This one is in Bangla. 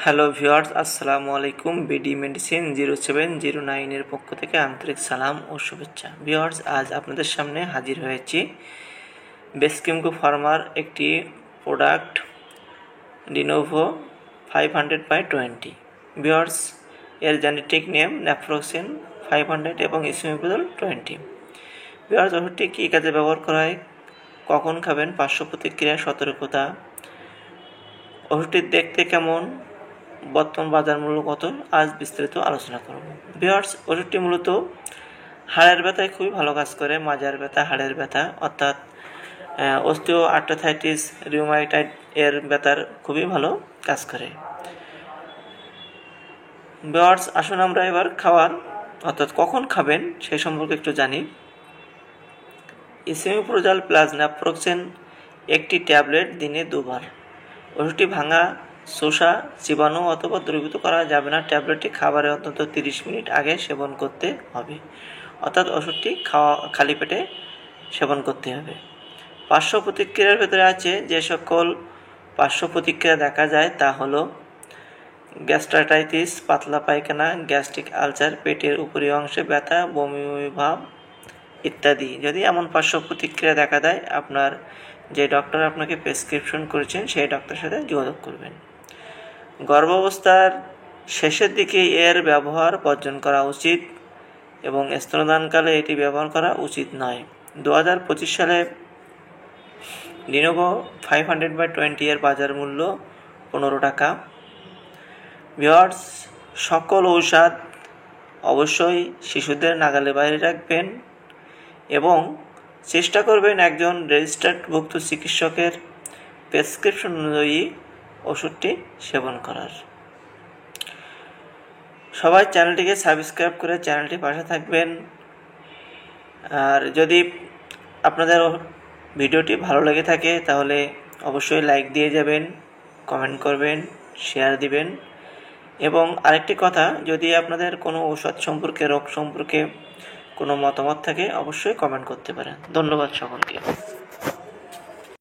হ্যালো ভিউয়ার্স, আসসালামু আলাইকুম। বিডি মেডিসিন 0709 এর পক্ষ থেকে আন্তরিক সালাম ও শুভেচ্ছা। ভিউয়ার্স, আজ আপনাদের সামনে হাজির হয়েছি বেসকিমকো ফার্মার একটি প্রোডাক্ট ডিনোভো 500/20। ভিউয়ার্স, এর জেনেটিক নেম ন্যাপ্রোক্সেন 500 এবং ইসিমিপ্রোজল 20। ভিউয়ার্স, ওষুধটি কী কাজে ব্যবহার করা হয়, কখন খাবেন, পার্শ্ব প্রতিক্রিয়া, সতর্কতা, ওষুধটি দেখতে কেমন, বর্তমান বাজার মূল্য কত, আজ বিস্তারিত আলোচনা করব। ভিউয়ার্স, ওষুধটি মূলত হাড়ের ব্যথায় খুবই ভালো কাজ করে। মাজার ব্যথা, হাড়ের ব্যথা অর্থাৎ অস্টিও আর্থ্রাইটিস, রিউমাটয়েড এর ব্যথার খুবই ভালো কাজ করে। ভিউয়ার্স, আসুন আমরা এবার খাওয়ার অর্থাৎ কখন খাবেন সেই সম্পর্কে একটু জানি। ইসিমিপ্রোজল প্লাস ন্যাপ্রোক্সেন একটি ট্যাবলেট দিনে 2 বার। ওষুধটি ভাঙা, শোষা, চিবানো অথবা দ্রবীভূত করা যাবে না। ট্যাবলেটটি খাবারের অন্তত 30 মিনিট আগে সেবন করতে হবে, অর্থাৎ ওষুধটি খালি পেটে সেবন করতে হবে। পার্শ্ব প্রতিক্রিয়ার ভেতরে আছে যে সকল পার্শ্ব প্রতিক্রিয়া দেখা যায় তা হলো গ্যাস্ট্রাইটিস, পাতলা পায়খানা, গ্যাস্ট্রিক আলসার, পেটের উপরি অংশে ব্যথা, বমি বমি ভাব ইত্যাদি। যদি এমন পার্শ্ব প্রতিক্রিয়া দেখা দেয়, আপনার যে ডক্টর আপনাকে প্রেসক্রিপশন করেছেন সেই ডক্টরের সাথে যোগাযোগ করবেন। গর্ভাবস্থার শেষের দিকে এর ব্যবহার বর্জন করা উচিত এবং স্তন্যদানকালে এটি ব্যবহার করা উচিত নয়। 2025 সালে ডিনোভো 500/20 এর বাজার মূল্য 15 টাকা। ভিউয়ার্স, সকল ঔষধ অবশ্যই শিশুদের নাগালের বাইরে রাখবেন এবং চেষ্টা করবেন একজন রেজিস্টার্ডভুক্ত চিকিৎসকের প্রেসক্রিপশন অনুযায়ী ওষুধটি সেবন করার। সবাই চ্যানেলটিকে সাবস্ক্রাইব করে চ্যানেলটি পাশে থাকবেন। আর যদি আপনাদের ভিডিওটি ভালো লেগে থাকে তাহলে অবশ্যই লাইক দিয়ে যাবেন, কমেন্ট করবেন, শেয়ার দিবেন। এবং আরেকটি কথা, যদি আপনাদের কোনো ঔষধ সম্পর্কে, রোগ সম্পর্কে কোনো মতামত থাকে অবশ্যই কমেন্ট করতে পারেন। ধন্যবাদ সকলকে।